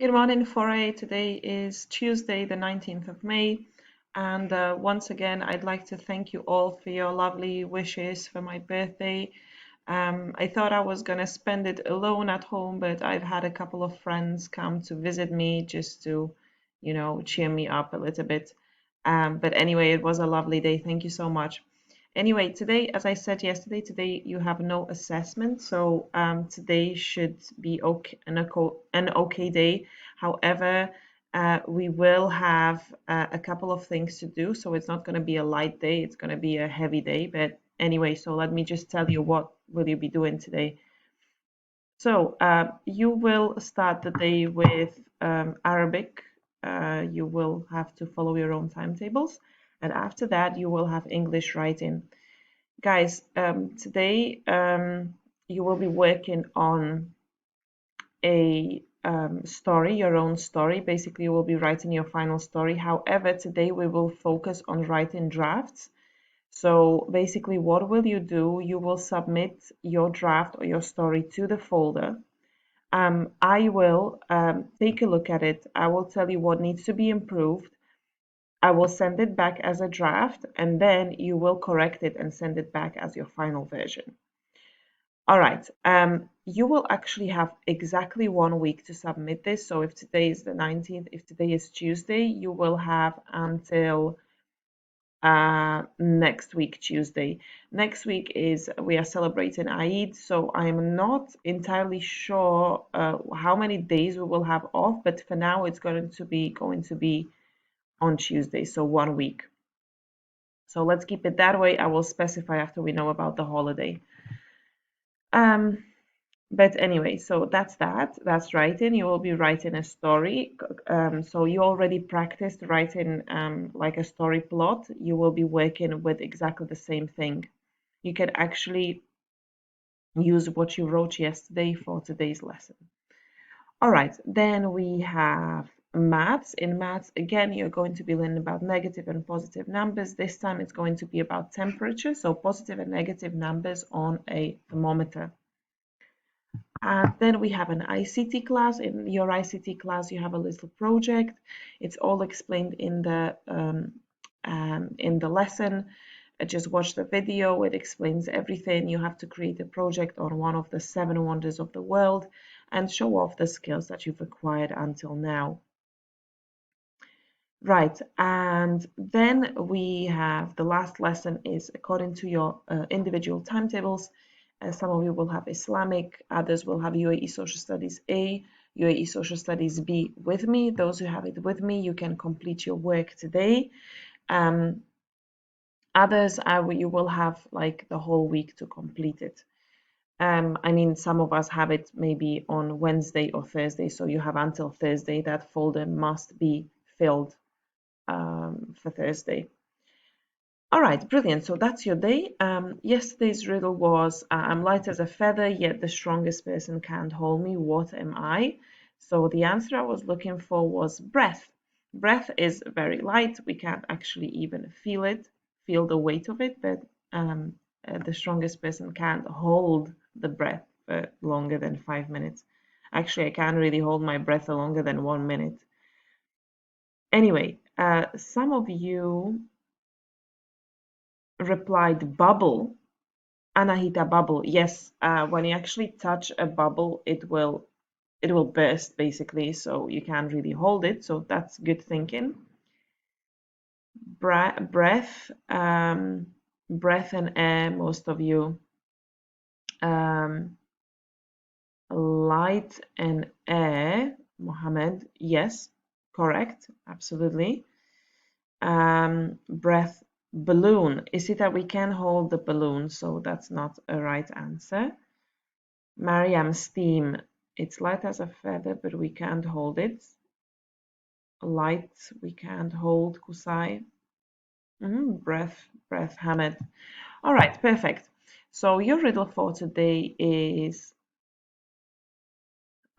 Good morning, Foray. Today is Tuesday, the 19th of May. And once again, I'd like to thank you all for your lovely wishes for my birthday. I thought I was going to spend it alone at home, but I've had a couple of friends come to visit me just to, cheer me up a little bit. But anyway, it was a lovely day. Thank you so much. Anyway, today, as I said yesterday, today you have no assessment, so today should be an okay day. However, we will have a couple of things to do, so it's not going to be a light day, it's going to be a heavy day. But anyway, so let me just tell you what will you be doing today. So you will start the day with Arabic. You will have to follow your own timetables, and after that you will have English writing. Guys, today you will be working on a story, your own story. Basically, you will be writing your final story. However, today we will focus on writing drafts. So basically, what will you do? You will submit your draft or your story to the folder. I will take a look at it. I will tell you what needs to be improved. I will send it back as a draft, and then you will correct it and send it back as your final version. All right. You will actually have exactly 1 week to submit this. So if today is the 19th, if today is Tuesday, you will have until next week, Tuesday. Next week is we are celebrating Eid, so I'm not entirely sure how many days we will have off, but for now it's going to be on Tuesday, so 1 week. So let's keep it that way. I will specify after we know about the holiday. Um, but anyway, so that's that. That's writing. You will be writing a story. So you already practiced writing like a story plot. You will be working with exactly the same thing. You can actually use what you wrote yesterday for today's lesson. All right, then we have maths. In maths, again, you're going to be learning about negative and positive numbers. This time it's going to be about temperature, so positive and negative numbers on a thermometer. And then we have an ICT class. In your ICT class, you have a little project. It's all explained in the lesson. Just watch the video. It explains everything. You have to create a project on one of the 7 wonders of the world and show off the skills that you've acquired until now. Right, and then we have the last lesson is according to your individual timetables. Some of you will have Islamic, others will have UAE Social Studies A, UAE Social Studies B with me. Those who have it with me, you can complete your work today. Others, you will have like the whole week to complete it. I mean, some of us have it maybe on Wednesday or Thursday, so you have until Thursday. That folder must be filled for Thursday. All right, brilliant. So that's your day. Yesterday's riddle was I'm light as a feather, yet the strongest person can't hold me. What am I? So the answer I was looking for was breath. Breath is very light. We can't actually even feel it, feel the weight of it, but the strongest person can't hold the breath for longer than 5 minutes. Actually, I can't really hold my breath for longer than 1 minute. Anyway, some of you replied bubble. Anahita, bubble. Yes, when you actually touch a bubble, it will burst basically, so you can't really hold it. So that's good thinking. Breath, breath and air. Most of you. Um, light and air. Mohammed. Yes, correct. Absolutely. Breath, balloon. Is it that we can hold the balloon? So that's not a right answer. Mariam, steam. It's light as a feather, but we can't hold it. Light, we can't hold. Kusai. Breath, Hamid. All right, perfect. So your riddle for today is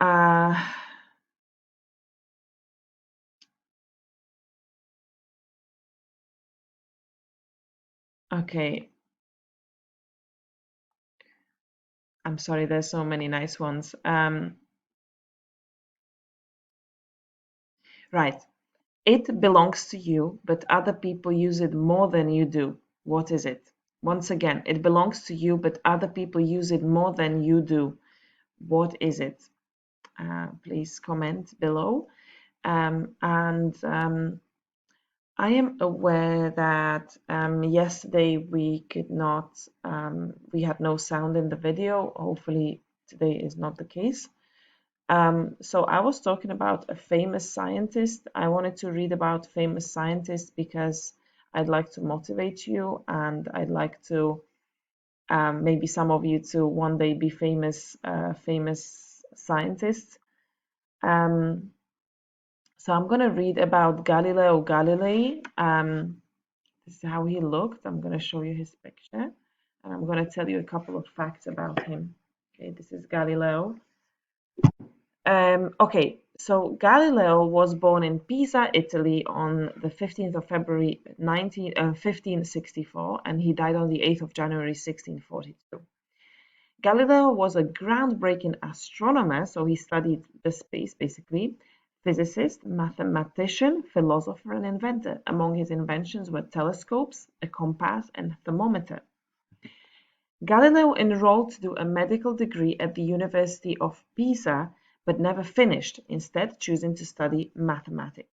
uh, okay. I'm sorry, there's so many nice ones. Right. It belongs to you, but other people use it more than you do. What is it? Once again, it belongs to you, but other people use it more than you do. What is it? Please comment below. And I am aware that yesterday we had no sound in the video. Hopefully today is not the case. So I was talking about a famous scientist. I wanted to read about famous scientists because I'd like to motivate you, and I'd like to maybe some of you to one day be famous scientists. Um, so I'm going to read about Galileo Galilei. This is how he looked. I'm going to show you his picture, and I'm going to tell you a couple of facts about him. Okay, this is Galileo. Okay, so Galileo was born in Pisa, Italy on the 15th of February 1564, and he died on the 8th of January 1642. Galileo was a groundbreaking astronomer, so he studied the space basically, physicist, mathematician, philosopher, and inventor. Among his inventions were telescopes, a compass, and thermometer. Galileo enrolled to do a medical degree at the University of Pisa, but never finished, instead choosing to study mathematics.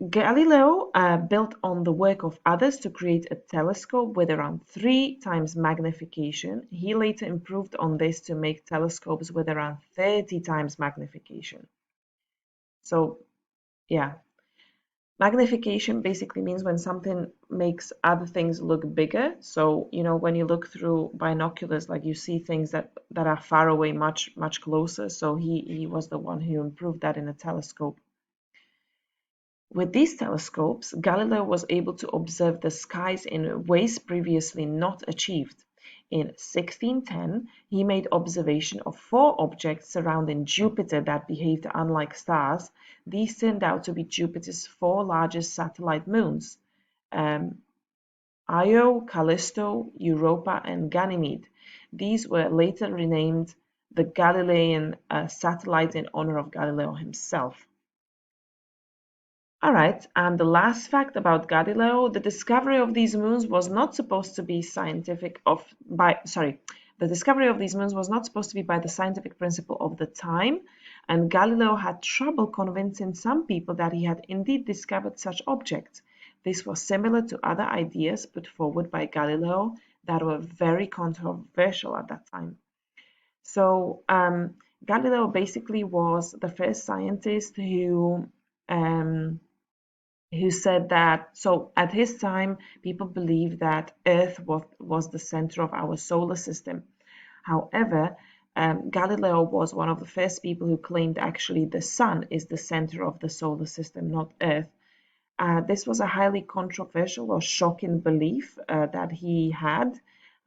Galileo built on the work of others to create a telescope with around 3 times magnification. He later improved on this to make telescopes with around 30 times magnification. So, yeah. Magnification basically means when something makes other things look bigger. So, when you look through binoculars, like you see things that are far away much closer. So he was the one who improved that in a telescope. With these telescopes, Galileo was able to observe the skies in ways previously not achieved. In 1610, he made observation of 4 objects surrounding Jupiter that behaved unlike stars. These turned out to be Jupiter's 4 largest satellite moons, Io, Callisto, Europa, and Ganymede. These were later renamed the Galilean satellites in honor of Galileo himself. All right, and the last fact about Galileo, the discovery of these moons was not supposed to be the discovery of these moons was not supposed to be by the scientific principle of the time, and Galileo had trouble convincing some people that he had indeed discovered such objects. This was similar to other ideas put forward by Galileo that were very controversial at that time. So Galileo basically was the first scientist who said that, so at his time, people believed that Earth was the center of our solar system. However, Galileo was one of the first people who claimed actually the sun is the center of the solar system, not Earth. This was a highly controversial or shocking belief that he had,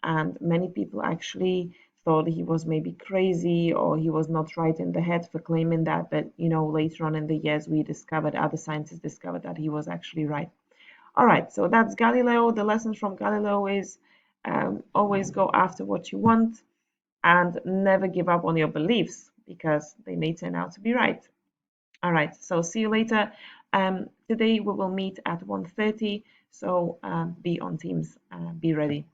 and many people actually thought he was maybe crazy or he was not right in the head for claiming that. But later on in the years, other scientists discovered that he was actually right. All right, so that's Galileo. The lessons from Galileo is always go after what you want and never give up on your beliefs because they may turn out to be right. All right, so see you later. Today we will meet at 1:30, so be on Teams, be ready.